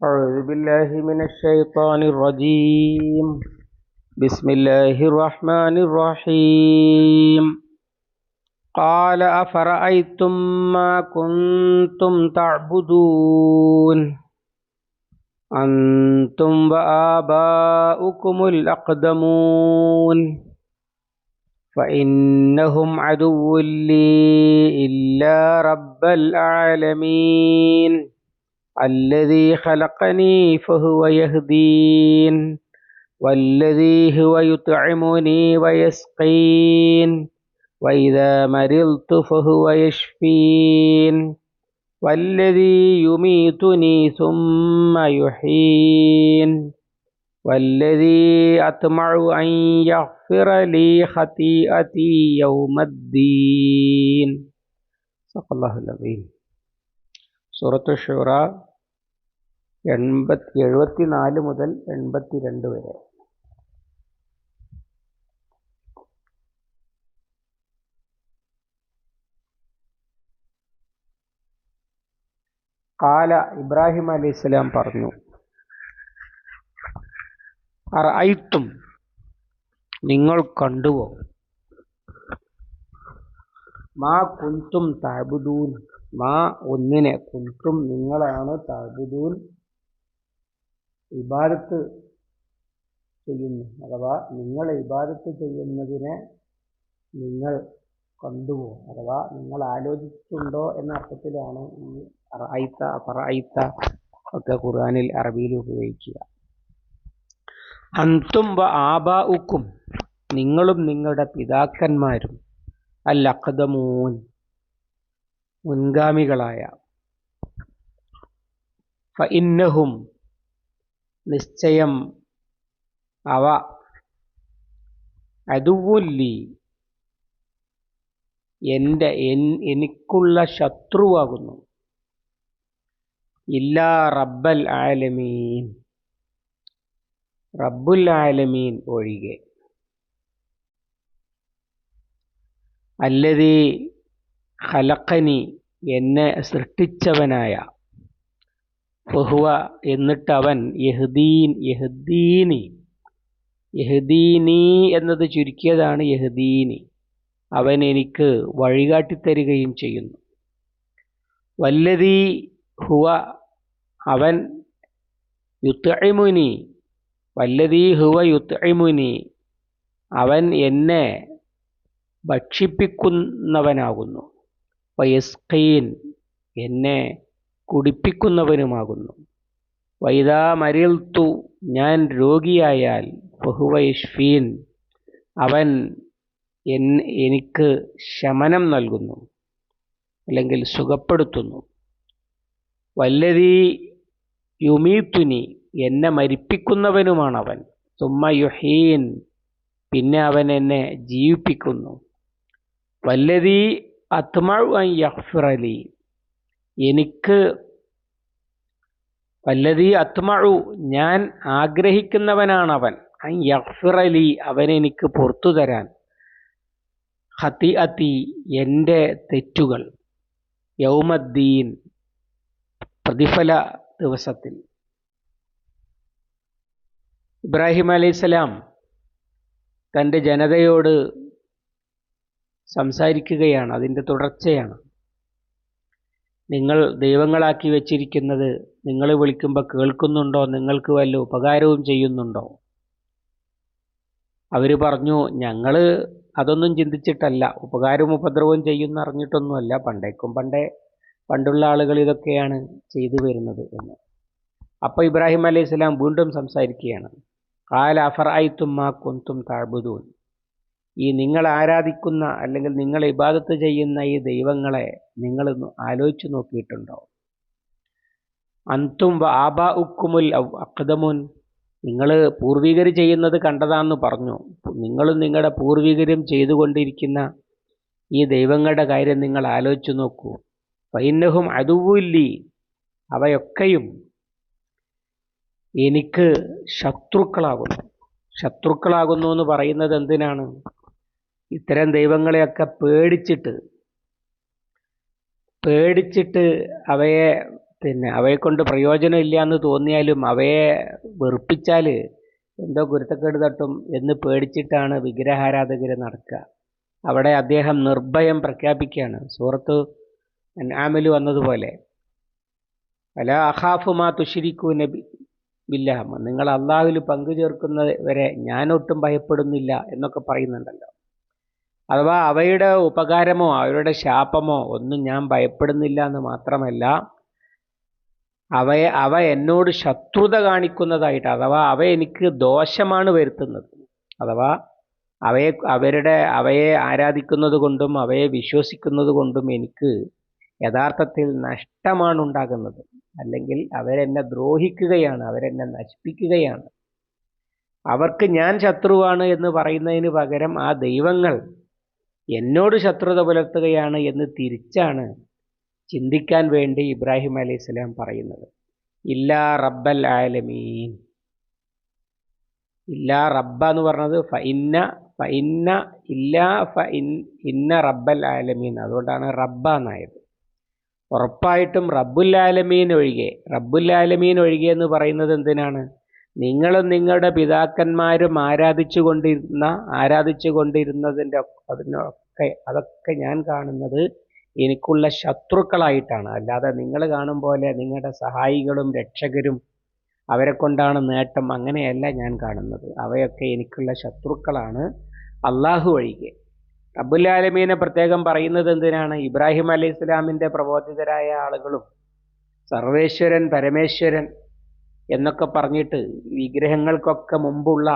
أعوذ بالله من الشيطان الرجيم. بسم الله الرحمن الرحيم. قال أفرأيتم ما كنتم تعبدون أنتم وآباؤكم الأقدمون فإنهم عدو لي إلا رب العالمين الذي خلقني فهو يهدين والذي هو يطعمني ويسقين وإذا مرضت فهو يشفين والذي يميتني ثم يحيين والذي أطمع أن يغفر لي خطيئتي يوم الدين. صدق الله العظيم. സൂറത്ത് ഷൂറ 74 മുതൽ 82 വരെ. ഖാല ഇബ്രാഹിം അലൈഹിസ്സലാം പറഞ്ഞു, അറഅയ്തും നിങ്ങൾ കണ്ടുവോ, മാ കുന്തും തഅബുദൂൻ, മാ ഒന്നിനെ, കുന്തും നിങ്ങളാണ്, തഅബുദൂൻ ഇബാദത്ത് ചെയ്യുന്നു, അഥവാ നിങ്ങൾ ഇബാദത്ത് ചെയ്യുന്നതിനെ നിങ്ങൾ കണ്ടുവോ, അഥവാ നിങ്ങൾ ആലോചിച്ചിട്ടുണ്ടോ എന്ന അർത്ഥത്തിലാണ് ഈ അറഅയ്ത ഫറഅയ്ത ഒക്കെ ഖുർആനിൽ അറബിയിൽ ഉപയോഗിക്കുക. അൻതും വ ആബാഉക്കും, നിങ്ങളും നിങ്ങളുടെ പിതാക്കന്മാരും, അൽ അഖ്ദമൂൻ മുൻഗാമികളായ, ഫഇന്നഹും നിശ്ചയം അവ, അദുവുല്ലി എനിക്കുള്ള ശത്രുവാകുന്നു, ഇല്ലാ റബ്ബൽ ആലമീൻ റബ്ബുൽ ആലമീൻ ഒഴികെ, അല്ലദീ ഖലഖനി എന്നെ സൃഷ്ടിച്ചവനായ, ഫഹുവ എന്നിട്ടവൻ, യഹ്ദീനി എന്നത് ചുരുക്കിയതാണ് യഹ്ദീനി, അവൻ എനിക്ക് വഴികാട്ടിത്തരികയും ചെയ്യുന്നു. വല്ലദീ ഹുവ അവൻ, യുത്ഇമുനി വല്ലദീ ഹുവ യുത്ഇമുനി അവൻ എന്നെ ഭക്ഷിപ്പിക്കുന്നവനാകുന്നു, വയസ്ഖീൻ എന്നെ കുടിപ്പിക്കുന്നവനുമാകുന്നു, വൈദാ മരിൽത്തു ഞാൻ രോഗിയായാൽ, ഫഹുവ യശ്ഫീൻ അവൻ എനിക്ക് ശമനം നൽകുന്നു അല്ലെങ്കിൽ സുഖപ്പെടുത്തുന്നു, വല്ലദീ യുമീത്തുനി എന്നെ മരിപ്പിക്കുന്നവനുമാണവൻ, സുമ്മ യുഹീൻ പിന്നെ അവൻ എന്നെ ജീവിപ്പിക്കുന്നു, വല്ലദീ അത്മഉ അൻ യഗ്ഫിറലി വല്ലദീ അത്മഉ ഞാൻ ആഗ്രഹിക്കുന്നവനാണവൻ, അൻ യഗ്ഫിറലി അവനെനിക്ക് പുറത്തു തരാൻ, ഖതിഅതി എൻ്റെ തെറ്റുകൾ, യൗമദ്ദീൻ പ്രതിഫല ദിവസത്തിൽ. ഇബ്രാഹിം അലൈഹിസ്സലാം തൻ്റെ ജനതയോട് സംസാരിക്കുകയാണ്, അതിൻ്റെ തുടർച്ചയാണ്. നിങ്ങൾ ദൈവങ്ങളാക്കി വച്ചിരിക്കുന്നത് നിങ്ങൾ വിളിക്കുമ്പോൾ കേൾക്കുന്നുണ്ടോ, നിങ്ങൾക്ക് വല്ല ഉപകാരവും ചെയ്യുന്നുണ്ടോ? അവർ പറഞ്ഞു, ഞങ്ങൾ അതൊന്നും ചിന്തിച്ചിട്ടല്ല, ഉപകാരവും ഉപദ്രവവും ചെയ്യുന്ന അറിഞ്ഞിട്ടൊന്നുമല്ല, പണ്ടുള്ള ആളുകൾ ഇതൊക്കെയാണ് ചെയ്തു വരുന്നത് എന്ന്. അപ്പോൾ ഇബ്രാഹിം അലൈഹിസ്സലാം വീണ്ടും സംസാരിക്കുകയാണ്. ഖാല അഫറഅയ്തും മാ കുന്തും തഅബുദൂൻ, ഈ നിങ്ങൾ ആരാധിക്കുന്ന അല്ലെങ്കിൽ നിങ്ങൾ ഇബാദത്ത് ചെയ്യുന്ന ഈ ദൈവങ്ങളെ നിങ്ങളൊന്ന് ആലോചിച്ച് നോക്കിയിട്ടുണ്ടോ? അൻതും വ ആബാഉക്കുമുൽ അഖ്ദമൂൻ, നിങ്ങൾ പൂർവികർ ചെയ്യുന്നത് കണ്ടതാണെന്ന് പറഞ്ഞു. നിങ്ങളും നിങ്ങളുടെ പൂർവികരും ചെയ്തുകൊണ്ടിരിക്കുന്ന ഈ ദൈവങ്ങളുടെ കാര്യം നിങ്ങൾ ആലോചിച്ച് നോക്കൂ. ഫഇന്നഹും അദുവുല്ലി അവയൊക്കെയും എനിക്ക് ശത്രുക്കളാകുന്നു എന്ന് പറയുന്നത് എന്തിനാണ്? ഇത്തരം ദൈവങ്ങളെയൊക്കെ പേടിച്ചിട്ട് അവയെ അവയെക്കൊണ്ട് പ്രയോജനമില്ല എന്ന് തോന്നിയാലും അവയെ വെറുപ്പിച്ചാൽ എന്തോ കുരുത്തക്കേട് തട്ടും എന്ന് പേടിച്ചിട്ടാണ് വിഗ്രഹാരാധകർ നടക്കുക. അവിടെ അദ്ദേഹം നിർഭയം പ്രഖ്യാപിക്കുകയാണ്. സൂറത്ത് അൻആമിൽ വന്നതുപോലെ വലാ അഖാഫു മാ തുശ്രികൂന ബില്ലാഹ്, നിങ്ങൾ അള്ളാഹുവിൽ പങ്കു ചേർക്കുന്നവരെ ഞാനൊട്ടും ഭയപ്പെടുന്നില്ല എന്നൊക്കെ പറയുന്നുണ്ടല്ലോ. അഥവാ അവയുടെ ഉപകാരമോ അവരുടെ ശാപമോ ഒന്നും ഞാൻ ഭയപ്പെടുന്നില്ല എന്ന് മാത്രമല്ല, അവ എന്നോട് ശത്രുത കാണിക്കുന്നതായിട്ട്, അഥവാ അവ എനിക്ക് ദോഷമാണ് വരുത്തുന്നത്. അഥവാ അവയെ ആരാധിക്കുന്നത് കൊണ്ടും അവയെ വിശ്വസിക്കുന്നത് കൊണ്ടും എനിക്ക് യഥാർത്ഥത്തിൽ നഷ്ടമാണ് ഉണ്ടാകുന്നത്. അല്ലെങ്കിൽ അവരെന്നെ ദ്രോഹിക്കുകയാണ്, അവരെന്നെ നശിപ്പിക്കുകയാണ്. അവർക്ക് ഞാൻ ശത്രുവാണ് എന്ന് പറയുന്നതിന് പകരം ആ ദൈവങ്ങൾ എന്നോട് ശത്രുത പുലർത്തുകയാണ് എന്ന് തിരിച്ചാണ് ചിന്തിക്കാൻ വേണ്ടി ഇബ്രാഹിം അലൈഹിസ്സലാം പറയുന്നത്. ഇല്ലാ റബ്ബൽ ആലമീൻ. ഇല്ലാ റബ്ബ എന്ന് പറഞ്ഞത് ഇന്ന റബ്ബൽ ആലമീൻ, അതുകൊണ്ടാണ് റബ്ബ എന്നായത്. ഉറപ്പായിട്ടും റബ്ബുൽ ആലമീൻ ഒഴികെ, റബ്ബുൽ ആലമീൻ ഒഴികെ എന്ന് പറയുന്നത് എന്തിനാണ്? നിങ്ങളും നിങ്ങളുടെ പിതാക്കന്മാരും ആരാധിച്ചു കൊണ്ടിരുന്നതിൻ്റെ അതൊക്കെ ഞാൻ കാണുന്നത് എനിക്കുള്ള ശത്രുക്കളായിട്ടാണ്. അല്ലാതെ നിങ്ങൾ കാണും പോലെ നിങ്ങളുടെ സഹായികളും രക്ഷകരും അവരെ കൊണ്ടാണ് നേട്ടം, അങ്ങനെയല്ല ഞാൻ കാണുന്നത്. അവയൊക്കെ എനിക്കുള്ള ശത്രുക്കളാണ് അള്ളാഹു ഒഴികെ. റബ്ബുൽ ആലമീനെ പ്രത്യേകം പറയുന്നത് എന്തിനാണ്? ഇബ്രാഹിം അലൈഹി ഇസ്ലാമിൻ്റെ പ്രബോധിതരായ ആളുകളും സർവേശ്വരൻ പരമേശ്വരൻ എന്നൊക്കെ പറഞ്ഞിട്ട് വിഗ്രഹങ്ങൾക്കൊക്കെ മുമ്പുള്ള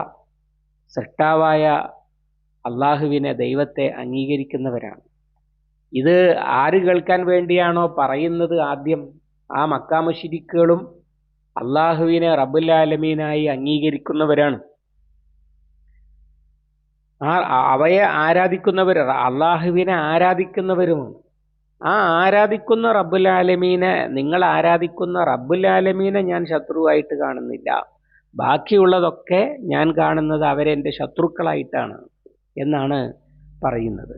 സൃഷ്ടാവായ അള്ളാഹുവിനെ, ദൈവത്തെ അംഗീകരിക്കുന്നവരാണ്. ഇത് ആര് കേൾക്കാൻ വേണ്ടിയാണോ പറയുന്നത്? ആദ്യം ആ മക്കാ മുശ്രിക്കുകളും അള്ളാഹുവിനെ റബ്ബുൽ ആലമീനായി അംഗീകരിക്കുന്നവരാണ്. അവയെ ആരാധിക്കുന്നവർ, അള്ളാഹുവിനെ ആരാധിക്കുന്നവരുമാണ്. ആ ആരാധിക്കുന്ന റബ്ബുൽ ആലമീനെ, നിങ്ങൾ ആരാധിക്കുന്ന റബ്ബുൽ ആലമീനെ ഞാൻ ശത്രുവായിട്ട് കാണുന്നില്ല. ബാക്കിയുള്ളതൊക്കെ ഞാൻ കാണുന്നത് അവരെൻ്റെ ശത്രുക്കളായിട്ടാണ് എന്നാണ് പറയുന്നത്.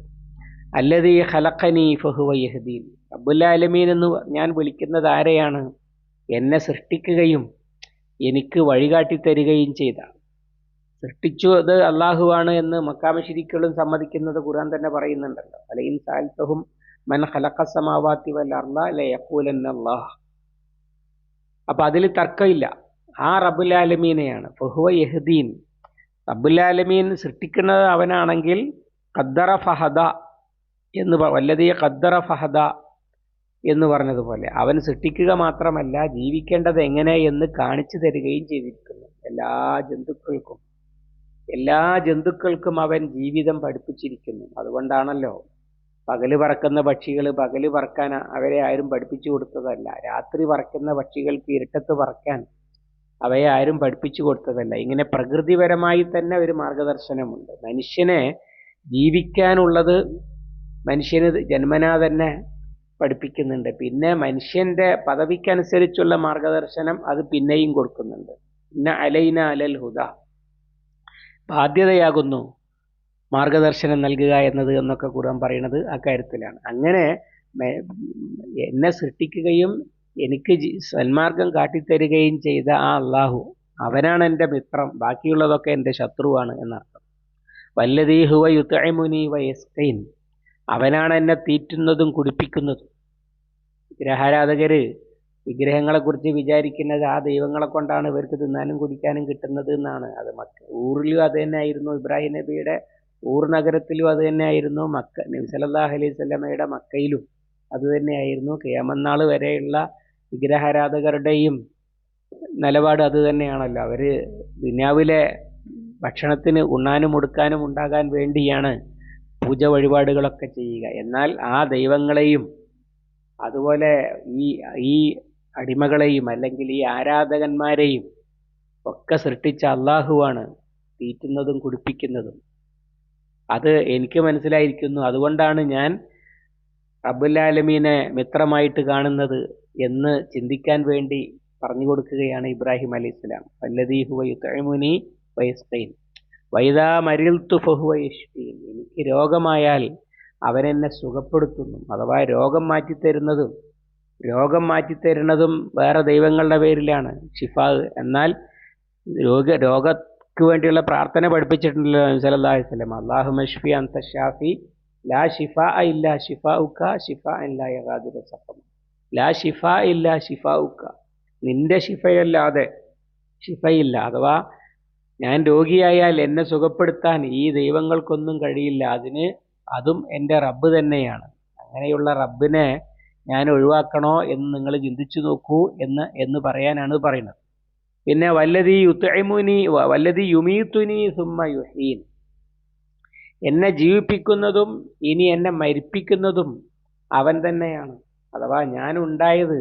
അല്ലദീ ഖലഖനീ ഫഹുവ യഹ്ദീൻ. റബ്ബുൽ ആലമീൻ എന്ന് ഞാൻ വിളിക്കുന്നത് ആരെയാണ്? എന്നെ സൃഷ്ടിക്കുകയും എനിക്ക് വഴികാട്ടി തരികയും ചെയ്ത, സൃഷ്ടിച്ചത് അള്ളാഹുവാണ് എന്ന് മക്കാ മുശ്രിക്കുകളും സമ്മതിക്കുന്നത് ഖുർആൻ തന്നെ പറയുന്നുണ്ടല്ലോ. അലൈൻ സാൽതഹും മൻ ഖലഖ സമാവാതി വൽ അർള ലയഖൂലന്ന അല്ലാഹ്. അപ്പം അതിൽ തർക്കമില്ല. ആ റബ്ബുൽ ആലമീനെയാണ്. ഫഹുവ യഹ്ദീൻ. റബ്ബുൽ ആലമീൻ സൃഷ്ടിക്കുന്നത് അവനാണെങ്കിൽ ഖദ്ദറ ഫഹദ എന്ന് വല്ലതീ ഖദ്ദറ ഫഹദ എന്ന് പറഞ്ഞതുപോലെ അവൻ സൃഷ്ടിക്കുക മാത്രമല്ല, ജീവിക്കേണ്ടത് എങ്ങനെ എന്ന് കാണിച്ചു തരികയും ചെയ്തിരിക്കുന്നു. എല്ലാ ജന്തുക്കൾക്കും അവൻ ജീവിതം പഠിപ്പിച്ചിരിക്കുന്നു. അതുകൊണ്ടാണല്ലോ പകല് പറക്കുന്ന പക്ഷികൾ പകല് പറക്കാൻ അവരെ ആരും പഠിപ്പിച്ചു കൊടുത്തതല്ല. രാത്രി പറക്കുന്ന പക്ഷികൾക്ക് ഇരുട്ടത്ത് പറക്കാൻ അവയെ ആരും പഠിപ്പിച്ചു കൊടുത്തതല്ല. ഇങ്ങനെ പ്രകൃതിപരമായി തന്നെ ഒരു മാർഗദർശനമുണ്ട്. മനുഷ്യനെ ജീവിക്കാനുള്ളത് മനുഷ്യന് ജന്മനാ തന്നെ പഠിപ്പിക്കുന്നുണ്ട്. പിന്നെ മനുഷ്യൻ്റെ പദവിക്കനുസരിച്ചുള്ള മാർഗദർശനം അത് പിന്നെയും കൊടുക്കുന്നുണ്ട്. ഇന്ന അലൈന അലൽ ഹുദ, ബാധ്യതയാകുന്നു മാർഗദർശനം നൽകുക എന്നത് എന്നൊക്കെ ഖുർആൻ പറയുന്നത് അക്കാര്യത്തിലാണ്. അങ്ങനെ എന്നെ സൃഷ്ടിക്കുകയും എനിക്ക് സന്മാർഗം കാട്ടിത്തരികയും ചെയ്ത ആ അള്ളാഹു, അവനാണ് എൻ്റെ മിത്രം, ബാക്കിയുള്ളതൊക്കെ എൻ്റെ ശത്രുവാണ് എന്നർത്ഥം. വല്ലദീ ഹുവ യുത്ഇമുനി വയസ്കൈൻ, അവനാണ് എന്നെ തീറ്റുന്നതും കുടിപ്പിക്കുന്നതും. വിഗ്രഹാരാധകർ വിഗ്രഹങ്ങളെക്കുറിച്ച് വിചാരിക്കുന്നത് ആ ദൈവങ്ങളെ കൊണ്ടാണ് ഇവർക്ക് തിന്നാനും കുടിക്കാനും കിട്ടുന്നത് എന്നാണ്. അത് ഊറിലും അത് തന്നെ ആയിരുന്നു. ഇബ്രാഹിം നബിയുടെ ഊർ നഗരത്തിലും അത് തന്നെ ആയിരുന്നു. നബി സല്ലല്ലാഹു അലൈഹി വസല്ലമയുടെ മക്കയിലും അത് തന്നെയായിരുന്നു. ഖിയാമത്ത് നാൾ വരെയുള്ള വിഗ്രഹാരാധകരുടെയും നിലപാട് അത് തന്നെയാണല്ലോ. അവർ ദുനിയാവിലെ ഭക്ഷണത്തിന് ഉണ്ണാനും ഉടുക്കാനും ഉണ്ടാകാൻ വേണ്ടിയാണ് പൂജ വഴിപാടുകളൊക്കെ ചെയ്യുക. എന്നാൽ ആ ദൈവങ്ങളെയും അതുപോലെ ഈ അടിമകളെയും അല്ലെങ്കിൽ ഈ ആരാധകന്മാരെയും ഒക്കെ സൃഷ്ടിച്ച അള്ളാഹുവാണ് തീറ്റുന്നതും കുടിപ്പിക്കുന്നതും. അത് എനിക്ക് മനസ്സിലായിരിക്കുന്നു. അതുകൊണ്ടാണ് ഞാൻ റബ്ബുൽ ആലമീനെ മിത്രമായിട്ട് കാണുന്നത് എന്ന് ചിന്തിക്കാൻ വേണ്ടി പറഞ്ഞു കൊടുക്കുകയാണ് ഇബ്രാഹിം അലൈഹിസ്സലാം. വല്ലദീ ഹുവ യുത്ഇമുനി വയസ്കൈൻ വൈദാ മരിൽതു ഫഹുവ യശ്ഫീൻ. എനിക്ക് രോഗമായാൽ അവനെന്നെ സുഖപ്പെടുത്തുന്നു, അഥവാ രോഗം മാറ്റിത്തരുന്നതും രോഗം മാറ്റിത്തരുന്നതും വേറെ ദൈവങ്ങളുടെ പേരിലാണ് ഷിഫാ. എന്നാൽ രോഗക്ക് വേണ്ടിയുള്ള പ്രാർത്ഥന പഠിപ്പിച്ചിട്ടുണ്ടല്ലോ നബി സല്ലല്ലാഹു അലൈഹി വസല്ലം. അല്ലാഹുമ്മ ശ്ഫി അൻത ഷാഫി ലാ ഷിഫാ ഇല്ലാ ഷിഫാഉക ഷിഫാഅൻ ലാ യഗാദിറു സഖമ. ലാ ഷിഫാ ഇല്ലാ ഷിഫാഉക, നിന്റെ ഷിഫയല്ലാതെ ഷിഫയില്ല. അഥവാ ഞാൻ രോഗിയായാൽ എന്നെ സുഖപ്പെടുത്താൻ ഈ ദൈവങ്ങൾക്കൊന്നും കഴിയില്ല. അതും എൻ്റെ റബ്ബ് തന്നെയാണ്. അങ്ങനെയുള്ള റബ്ബിനെ ഞാൻ ഒഴിവാക്കണോ എന്ന് നിങ്ങൾ ചിന്തിച്ചു നോക്കൂ എന്ന് പറയാനാണ് പറയുന്നത്. പിന്നെ വല്ലതി യുമീത്തുനി സുമ്മ യുഹീൻ, എന്നെ ജീവിപ്പിക്കുന്നതും ഇനി എന്നെ മരിപ്പിക്കുന്നതും അവൻ തന്നെയാണ്. അഥവാ ഞാൻ ഉണ്ടായത്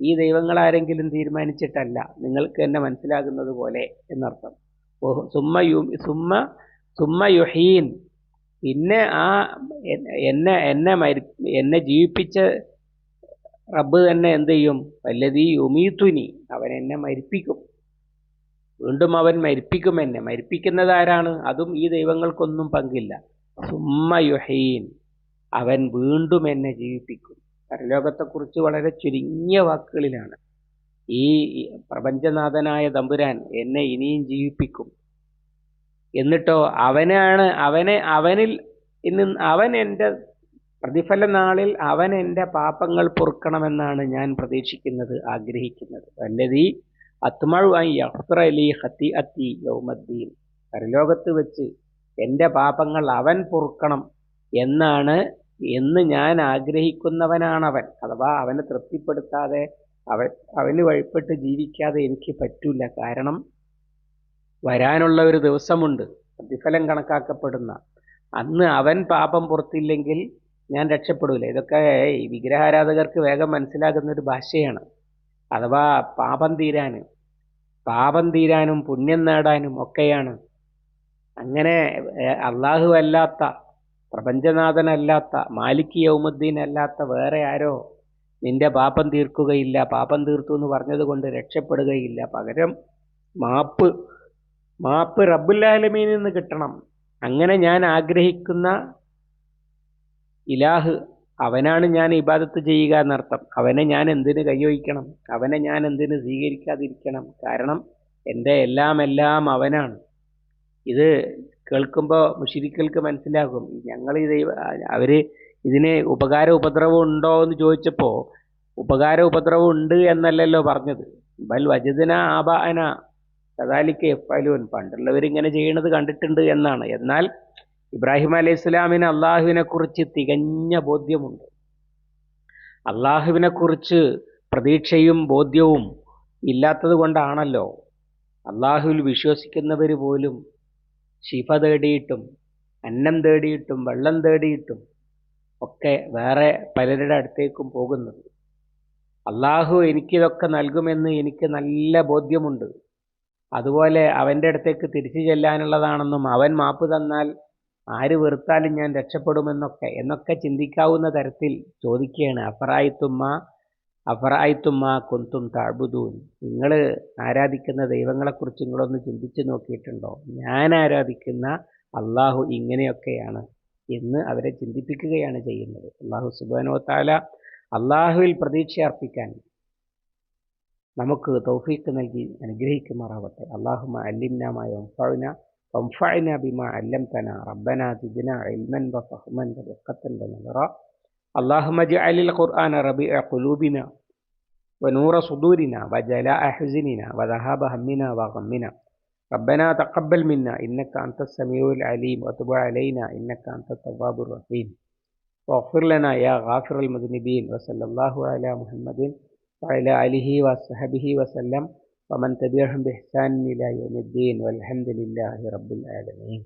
ഈ ദൈവങ്ങളാരെങ്കിലും തീരുമാനിച്ചിട്ടല്ല, നിങ്ങൾക്ക് എന്നെ മനസ്സിലാകുന്നത് പോലെ എന്നർത്ഥം. സുമ്മ യുഹീൻ, പിന്നെ എന്നെ ജീവിപ്പിച്ച റബ്ബ് തന്നെ എന്ത് ചെയ്യും? വല്ലതി യുമീത്തുനി, അവൻ എന്നെ മരിപ്പിക്കും, വീണ്ടും അവൻ മരിപ്പിക്കും എന്നെ. മരിപ്പിക്കുന്നത് ആരാണ്? അതും ഈ ദൈവങ്ങൾക്കൊന്നും പങ്കില്ല. സുമ്മ യുഹീൻ, അവൻ വീണ്ടും എന്നെ ജീവിപ്പിക്കും. പരലോകത്തെക്കുറിച്ച് വളരെ ചുരുങ്ങിയ വാക്കുകളിലാണ് ഈ പ്രപഞ്ചനാഥനായ തമ്പുരാൻ എന്നെ ഇനിയും ജീവിപ്പിക്കും. എന്നിട്ടോ അവൻ എൻ്റെ പ്രതിഫല നാളിൽ അവൻ എൻ്റെ പാപങ്ങൾ പൊറുക്കണമെന്നാണ് ഞാൻ പ്രതീക്ഷിക്കുന്നത്, ആഗ്രഹിക്കുന്നത്. വല്ലതി അത്മഉ അൻ യഗ്ഫിറ ലി ഖതിഅതി യൗമദ്ദീൻ, പരലോകത്ത് വെച്ച് എൻ്റെ പാപങ്ങൾ അവൻ പൊറുക്കണം എന്ന് ഞാൻ ആഗ്രഹിക്കുന്നവനാണവൻ. അഥവാ അവനെ തൃപ്തിപ്പെടുത്താതെ അവന് വഴിപ്പെട്ട് ജീവിക്കാതെ എനിക്ക് പറ്റൂല. കാരണം വരാനുള്ള ഒരു ദിവസമുണ്ട്, പ്രതിഫലം കണക്കാക്കപ്പെടുന്ന അന്ന് അവൻ പാപം പുറത്തില്ലെങ്കിൽ ഞാൻ രക്ഷപ്പെടൂല. ഇതൊക്കെ ഈ വിഗ്രഹാരാധകർക്ക് വേഗം മനസ്സിലാകുന്ന ഒരു ഭാഷയാണ്. അഥവാ പാപം തീരാനും പുണ്യം നേടാനും ഒക്കെയാണ്. അങ്ങനെ അള്ളാഹു അല്ലാത്ത, പ്രപഞ്ചനാഥനല്ലാത്ത, മാലിക് യൗമുദ്ദീൻ അല്ലാത്ത വേറെ ആരോ നിന്റെ പാപം തീർക്കുകയില്ല. പാപം തീർത്തു എന്ന് പറഞ്ഞത് കൊണ്ട് രക്ഷപ്പെടുകയില്ല. പകരം മാപ്പ് റബ്ബുൽ ആലമീനിൽ നിന്ന് കിട്ടണം. അങ്ങനെ ഞാൻ ആഗ്രഹിക്കുന്ന ഇലാഹ്, അവനാണ് ഞാൻ ഇബാദത്ത് ചെയ്യുക എന്നർത്ഥം. അവനെ ഞാൻ എന്തിന് കൈയൊഴിക്കണം? അവനെ ഞാൻ എന്തിന് സ്വീകരിക്കാതിരിക്കണം? കാരണം എൻ്റെ എല്ലാം അവനാണ്. ഇത് കേൾക്കുമ്പോൾ മുശ്രിക്കുകൾക്ക് മനസ്സിലാകും, ഞങ്ങൾ അവര് ഇതിന് ഉപകാര ഉപദ്രവം ഉണ്ടോ എന്ന് ചോദിച്ചപ്പോൾ ഉപകാര ഉപദ്രവം ഉണ്ട് എന്നല്ലല്ലോ പറഞ്ഞത്. ബൽ വജദ്ന ആബാഅന കദാലിക യഫ്അലൂൻ, പണ്ടുള്ളവരിങ്ങനെ ചെയ്യുന്നത് കണ്ടിട്ടുണ്ട് എന്നാണ്. എന്നാൽ ഇബ്രാഹിം അലൈഹി സ്വലാമിന് അള്ളാഹുവിനെ കുറിച്ച് തികഞ്ഞ ബോധ്യമുണ്ട്. അള്ളാഹുവിനെ കുറിച്ച് പ്രതീക്ഷയും ബോധ്യവും ഇല്ലാത്തത് കൊണ്ടാണല്ലോ അള്ളാഹുവിൽ വിശ്വസിക്കുന്നവർ പോലും ശിഫ തേടിയിട്ടും അന്നം തേടിയിട്ടും വെള്ളം തേടിയിട്ടും ഒക്കെ വേറെ പലരുടെ അടുത്തേക്കും പോകുന്നത്. അള്ളാഹു എനിക്കിതൊക്കെ നൽകുമെന്ന് എനിക്ക് നല്ല ബോധ്യമുണ്ട്, അതുപോലെ അവൻ്റെ അടുത്തേക്ക് തിരിച്ചു ചെല്ലാനുള്ളതാണെന്നും അവൻ മാപ്പ് തന്നാൽ ആര് വെറുത്താലും ഞാൻ രക്ഷപ്പെടുമെന്നൊക്കെ ചിന്തിക്കാവുന്ന തരത്തിൽ ചോദിക്കുകയാണ്. അഫറായിത്തുമ്മ കുന്തും തഅ്ബുദൂൻ, നിങ്ങൾ ആരാധിക്കുന്ന ദൈവങ്ങളെക്കുറിച്ച് നിങ്ങളൊന്ന് ചിന്തിച്ചു നോക്കിയിട്ടുണ്ടോ? ഞാൻ ആരാധിക്കുന്ന അള്ളാഹു ഇങ്ങനെയൊക്കെയാണ് എന്ന് അവരെ ചിന്തിപ്പിക്കുകയാണ് ചെയ്യുന്നത്. അള്ളാഹു സുബ്ഹാനഹു വ തആല അള്ളാഹുവിൽ പ്രതീക്ഷ അർപ്പിക്കാൻ നമുക്ക് തൗഫീഖ് നൽകി അനുഗ്രഹിക്കുമാറാവട്ടെ. അല്ലാഹുമ്മ അല്ലിംനാ മാ യൻഫഉനാ വൻഫഅനാ ബിമാ അല്ലംതനാ റബ്ബനാ സിദ്നാ ഇൽമൻ വഫഹ്മൻ വദിഖ്ഖത്തൻ വനദറാ. അല്ലാഹുമ്മ ഇജ്അലിൽ ഖുർആന റബീഅ ഖുലൂബിനാ വനൂറ സുദൂരിനാ വജലാഅ ഹുസ്നിനാ വദഹാബ ഹമ്മിനാ വഗമ്മിനാ. റബ്ബനാ തഖബ്ബൽ മിന്നാ ഇന്നക അൻതസ് സമീഉൽ അലീം വതുബ് അലൈനാ ഇന്നക അൻതത് തവ്വാബുർ റഹീം. വഗ്ഫിർ ലനാ യാ ഗാഫിറൽ മുദ്നിബീൻ. വസല്ലല്ലാഹു അലാ മുഹമ്മദിൻ وعلى آله وصحبه وسلم ومن تبعهم بإحسان إلى يوم الدين والحمد لله رب العالمين.